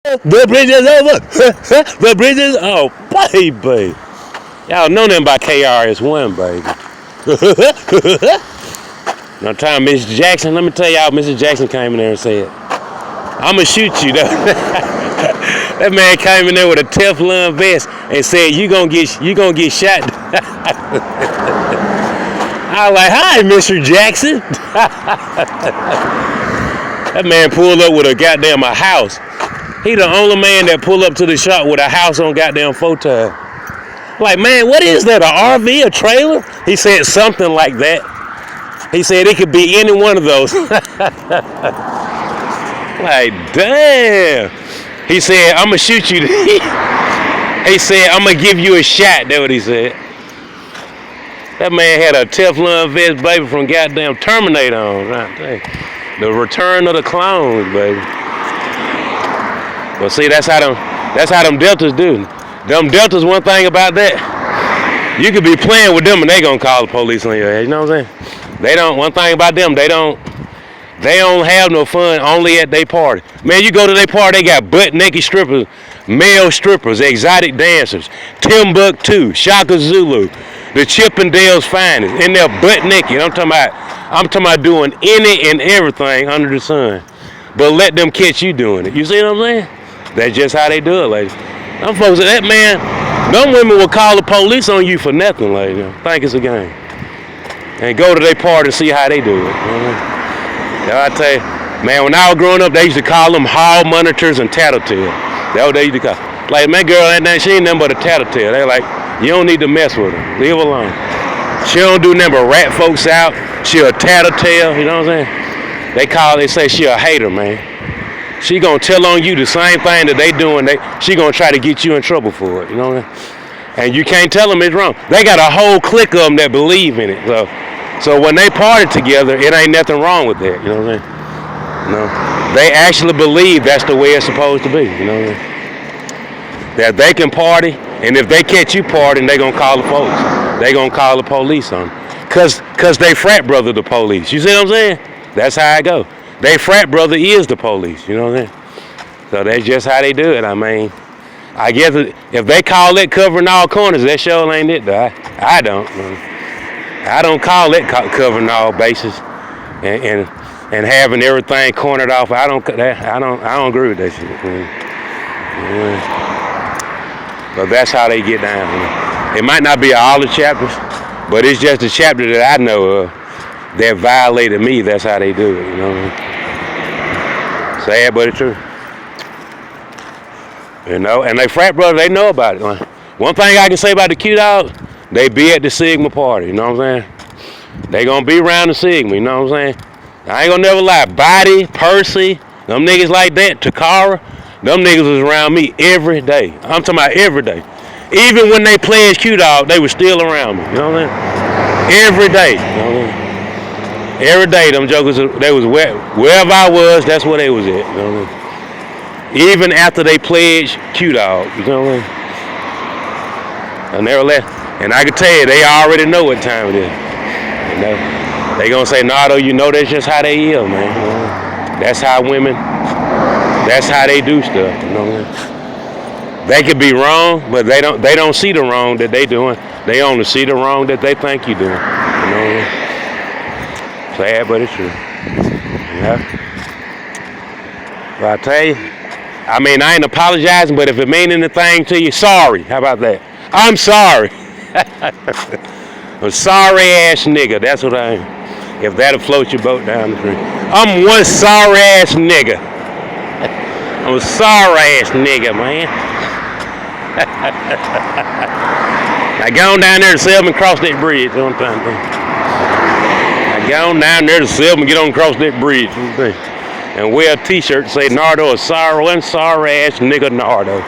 The bridge is over. The bridge is oh baby. Y'all know nothing about KRS-One, baby. No time, Mr. Jackson. Let me tell y'all, Mr. Jackson came in there and said, "I'ma shoot you." That man came in there with a Teflon vest and said, "You gonna get shot." I was like, "Hi, Mr. Jackson." That man pulled up with a house. He the only man that pull up to the shop with a house on goddamn photo. Like, man, what is that? An RV, a trailer? He said something like that. He said it could be any one of those. Like, damn. He said, "I'm gonna shoot you." He said, "I'm gonna give you a shot." That's what he said. That man had a Teflon vest, baby, from goddamn Terminator on. Right? The Return of the Clones, baby. But see, that's how them Deltas do. Them Deltas, one thing about that, you could be playing with them and they gonna call the police on your head. You know what I'm saying? They don't. One thing about them, they don't have no fun only at their party. Man, you go to their party, they got butt naked strippers, male strippers, exotic dancers, Timbuktu, Shaka Zulu, the Chippendales finest, in there butt naked. I'm talking about doing any and everything under the sun. But let them catch you doing it. You see what I'm saying? That's just how they do it, ladies. Them folks, that man, them women will call the police on you for nothing, ladies. Think it's a game. And go to their party and see how they do it. I tell you, man, when I was growing up, they used to call them hall monitors and tattletales. That's what they used to call. Like, man, girl, she ain't nothing but a tattletale. They like, you don't need to mess with her. Leave her alone. She don't do nothing but rat folks out. She a tattletale, you know what I'm saying? They say she a hater, man. She gonna tell on you the same thing that they doing. She gonna try to get you in trouble for it, you know what I'm saying? And you can't tell them it's wrong. They got a whole clique of them that believe in it. So when they party together, it ain't nothing wrong with that, you know what I'm saying? No, they actually believe that's the way it's supposed to be, you know what I'm saying? That they can party, and if they catch you partying, they gonna call the police. They gonna call the police on them. Cause they frat brother the police. You see what I'm saying? That's how it go. They frat brother is the police, you know what I'm saying? So that's just how they do it. I mean, I guess if they call it covering all corners, that sure ain't it, though. I don't. I don't call it covering all bases and having everything cornered off. I don't agree with that shit. But that's how they get down. It might not be all the chapters, but it's just a chapter that I know of that violated me. That's how they do it, you know what I mean? Sad, but it's true. You know, and they frat brothers, they know about it. One thing I can say about the Q-Dogs, they be at the Sigma party, you know what I'm saying? They gonna be around the Sigma, you know what I'm saying? I ain't gonna never lie. Body, Percy, them niggas like that, Takara, them niggas was around me every day. I'm talking about every day. Even when they pledged Q-Dog, they was still around me, you know what I'm saying? Every day, you know what I'm saying? Every day, them jokers, they was wherever I was, that's where they was at, you know what I mean? Even after they pledged Q-Dog, you know what I mean? I never left. And I can tell you, they already know what time it is. You know? They gonna say, "Nardo, you know that's just how they is, man. You know? That's how women, that's how they do stuff, you know what I mean? They could be wrong, but they don't see the wrong that they doing. They only see the wrong that they think you doing. You know what I mean? Sad, but it's true. Yeah. But I tell you, I mean, I ain't apologizing, but if it mean anything to you, sorry. How about that? I'm sorry. A sorry ass nigga. That's what I am. If that'll float your boat down the street. I'm one sorry ass nigga. I'm a sorry ass nigga, man. I go on down there to Selma and cross that bridge. You know what I'm saying? I go on down there to Selma and get on across that bridge. You know what I'm saying? And wear a t-shirt and say, "Nardo, a sorry ass nigga Nardo."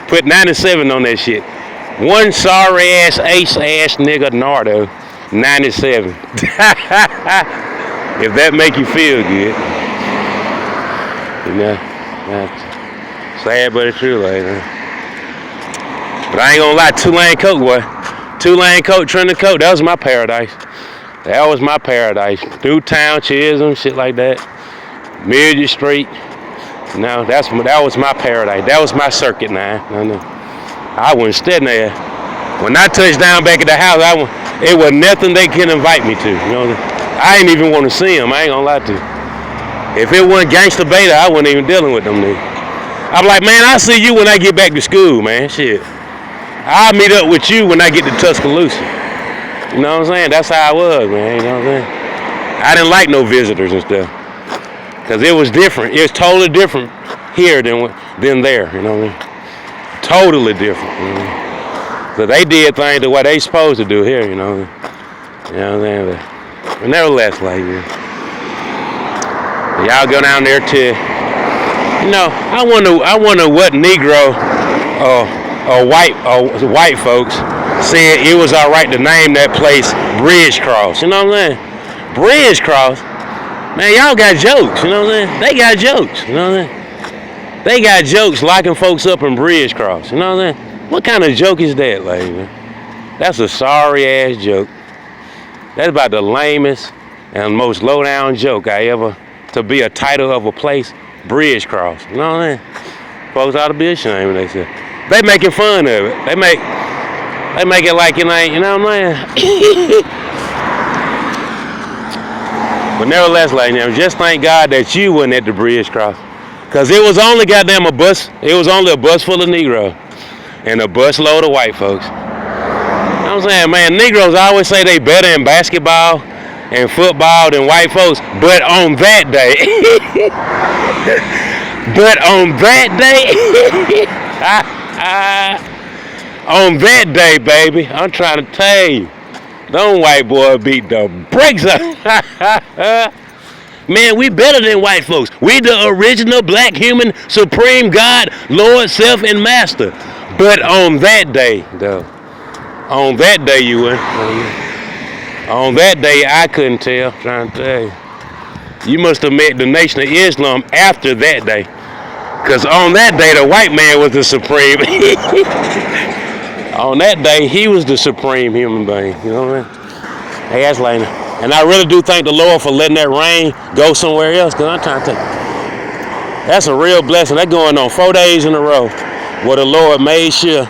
Put 97 on that shit. One sorry ass nigga Nardo, 97. If that make you feel good. You know, that's sad but it's true, like that. But I ain't gonna lie, Tulane Coke, boy. Tulane Coke, Trenton Coke, that was my paradise. That was my paradise. Through town, Chisholm, shit like that. Mildred Street. No, that was my paradise. That was my circuit now. I wasn't standing there. When I touched down back at the house, it was nothing they could invite me to. You know, I didn't even want to see them. I ain't gonna lie to you. If it wasn't Gangsta Beta, I wasn't even dealing with them niggas. I'm like, man, I'll see you when I get back to school, man. Shit. I'll meet up with you when I get to Tuscaloosa. You know what I'm saying? That's how I was, man. You know what I'm saying? I didn't like no visitors and stuff. Because it was different. It was totally different here than there, you know what I mean? Totally different. You know? So they did things the way they supposed to do here, you know. You know what I'm saying? But nevertheless, like, y'all go down there to, you know, I wonder what Negro or white folks said it was all right to name that place Bridgecross. You know what I'm saying? Bridgecross. Man, y'all got jokes, you know what I'm saying? They got jokes, you know what I'm saying? They got jokes locking folks up in Bridgecross, you know what I'm saying? What kind of joke is that, like, man? That's a sorry-ass joke. That's about the lamest and most low-down joke to be a title of a place, Bridgecross, you know what I'm saying? Folks ought to be ashamed, they say. They making fun of it. They make it like it ain't, you know what I'm saying? But nevertheless, like, you know, just thank God that you wasn't at the Bridgecross. Because it was only goddamn a bus. It was only a bus full of Negroes. And a bus load of white folks. You know what I'm saying? Man, Negroes always say they better in basketball and football than white folks. But on that day. On that day, baby, I'm trying to tell you. Them white boys beat the brakes up. Man, we better than white folks. We the original black human, supreme God, Lord, self, and master. But on that day, though, on that day you went. On that day, I couldn't tell. I'm trying to tell you. You must have met the Nation of Islam after that day. Because on that day, the white man was the supreme. On that day, he was the supreme human being. You know what I mean? Hey, that's Lena. And I really do thank the Lord for letting that rain go somewhere else. Because I'm trying to tell you, that's a real blessing. That's going on 4 days in a row where the Lord made sure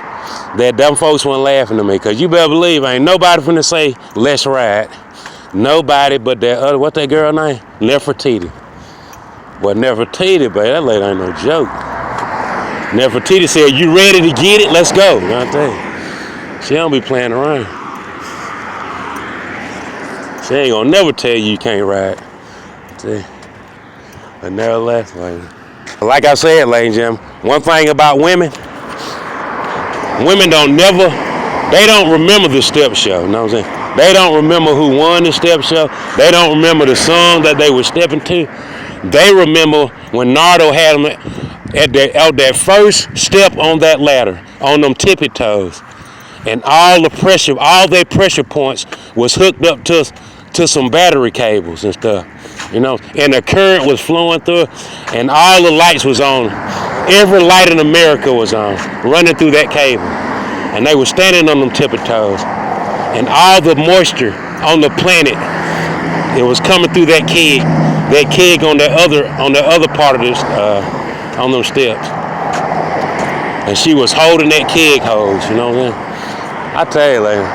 that them folks weren't laughing at me. Because you better believe ain't nobody finna say, let's ride. Nobody but that other, what that girl name? Nefertiti. But Nefertiti, baby, that lady ain't no joke. Nefertiti said, you ready to get it? Let's go. You know what I'm telling you? She don't be playing around. She ain't gonna never tell you can't ride. See? But nevertheless, like I said, ladies and gentlemen, one thing about women they don't remember the step show, you know what I'm saying? They don't remember who won the step show. They don't remember the song that they were stepping to. They remember when Nardo had them at that first step on that ladder, on them tippy toes. And all their pressure points was hooked up to some battery cables and stuff, you know, and the current was flowing through, and all the lights was on. Every light in America was on, running through that cable, and they were standing on them tippy toes, and all the moisture on the planet, it was coming through that keg on the other part of this, on those steps, and she was holding that keg hose, you know what I'm saying? I tell you, lady.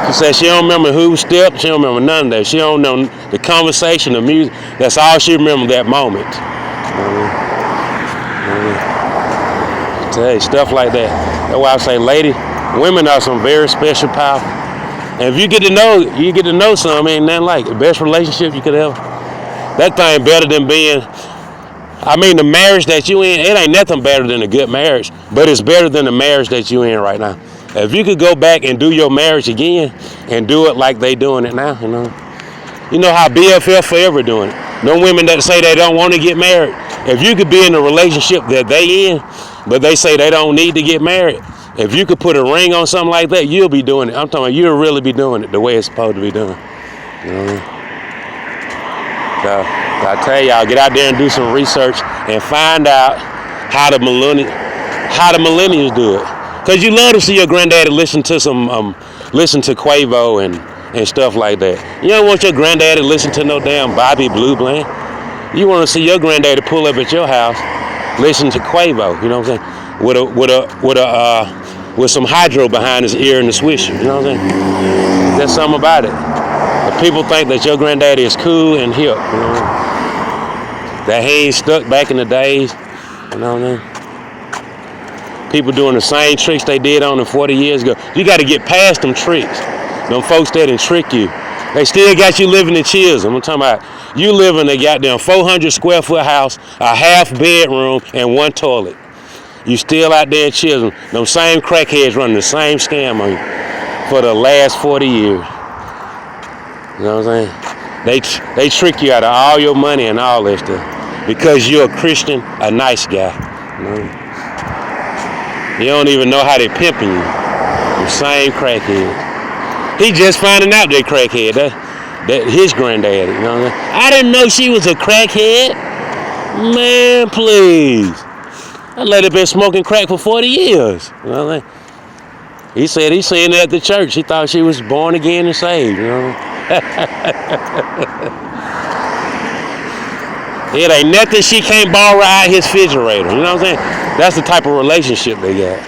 She said she don't remember who stepped. She don't remember none of that. She don't know the conversation, the music. That's all she remembered that moment. I tell you, stuff like that. That's why I say, lady, women are some very special power. And if you get to know some, ain't nothing like it. The best relationship you could ever. That thing better than being. I mean, the marriage that you in, it ain't nothing better than a good marriage, but it's better than the marriage that you in right now. If you could go back and do your marriage again and do it like they doing it now, you know how BFF forever doing it. No women that say they don't want to get married. If you could be in a relationship that they in, but they say they don't need to get married, if you could put a ring on something like that, you'll be doing it. I'm talking about you'll really be doing it the way it's supposed to be done. You know what I mean? So I tell y'all, get out there and do some research and find out how the millennials do it. Cause you love to see your granddaddy listen to Quavo and stuff like that. You don't want your granddaddy to listen to no damn Bobby Blue Bland. You want to see your granddaddy pull up at your house listen to Quavo, you know what I'm saying? With some hydro behind his ear and the swisher, you know what I'm saying? There's something about it. But people think that your granddaddy is cool and hip, you know, that he ain't stuck back in the days, you know what I mean? People doing the same tricks they did on them 40 years ago. You got to get past them tricks. Them folks that didn't trick you. They still got you living in Chisholm. I'm talking about you live in a goddamn 400 square foot house, a half bedroom, and one toilet. You still out there in Chisholm. Them same crackheads running the same scam on you for the last 40 years. You know what I'm saying? They trick you out of all your money and all that stuff because you're a Christian, a nice guy. You know? You don't even know how they pimping you. The same crackhead. He just finding out they crackhead. That his granddaddy. You know what I mean? I didn't know she was a crackhead. Man, please. That lady been smoking crack for 40 years. You know what I mean? He said he seen it at the church. He thought she was born again and saved. You know. It ain't nothing she can't borrow out his refrigerator. You know what I'm saying? That's the type of relationship they got.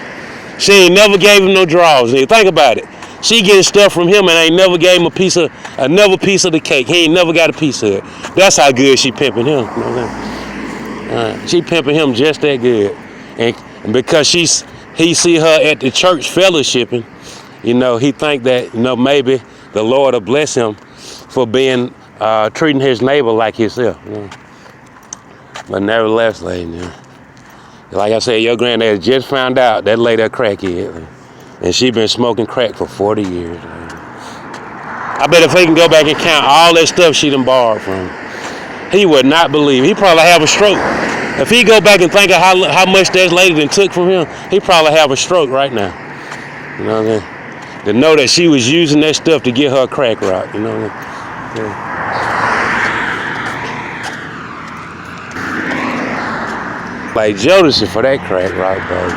She ain't never gave him no drawers. Think about it. She getting stuff from him and ain't never gave him another piece of the cake. He ain't never got a piece of it. That's how good she pimping him. You know what I'm saying? She pimping him just that good. And because he see her at the church fellowshipping, you know, he think that, you know, maybe the Lord will bless him for being treating his neighbor like himself. You know? But nevertheless, lady, you know, like I said, your granddad just found out that lady a crackhead, and she been smoking crack for 40 years. I bet if he can go back and count all that stuff she done borrowed from him, he would not believe. He probably have a stroke. If he go back and think of how much that lady done took from him, he probably have a stroke right now. You know what I mean? To know that she was using that stuff to get her a crack rock. You know what I mean? Yeah. Like Jodeci for that crack rock, bro.